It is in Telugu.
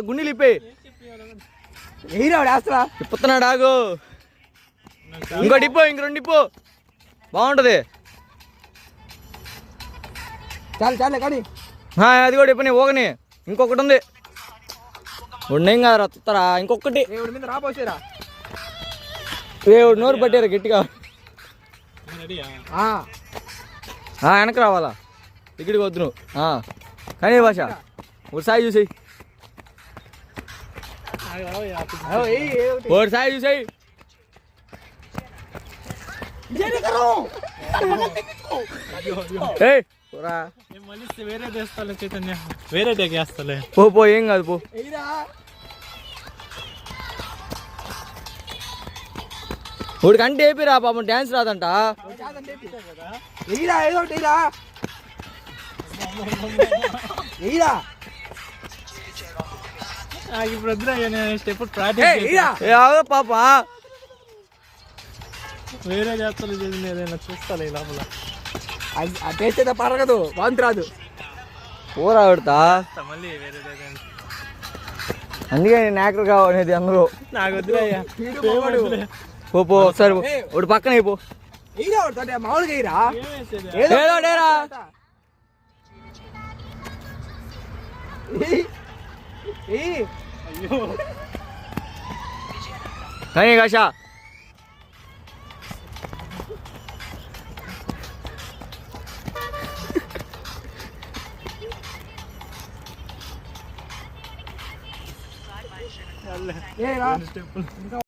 గుండెలు ఇప్పే తిప్పుతున్నాడు ఆగు. ఇంకోటి ఇప్పో, ఇంక రెండు ఇప్పో, బాగుంటది. చాలు కానీ అది కూడా ఇప్పని ఓగని. ఇంకొకటి ఉంది, ఉండేం కాదురా తుత్తరా. ఇంకొకటి రాపోసేరా దేవుడు నోరు పట్టారా గట్టిగా. వెనక రావాలా, ఇక్కడికి వద్దు నువ్వు. కానీ భాష ఒకటి సాయి చూసేయి, ఒకటి సాయి చూసేయి. వేరే చేస్తాలే చైతన్య, వేరే చేస్తాలే. పో ఏం కాదు పో. ఒకటి కంటే ఏపిరా పాపం, డ్యాన్స్ రాదంట. ఇప్పుడు స్టెప్ ప్రాక్టీస్ పాప వేరే చేస్తాలు చేసింది ఏదైనా చూస్తాలే లోపల. టేస్ట్ అయితే పరగదు, వాంతి రాదు. కూర పెడతా మళ్ళీ వేరే అందుకే నేను యాక్టర్ కావాలనేది అందరూ. నాకు వద్దులయ్యా, పో ఒకసారి ఒకటి పక్కన అయిపో. మామూలుగా ఏదోటేరా కానీ కాశా స్టెప్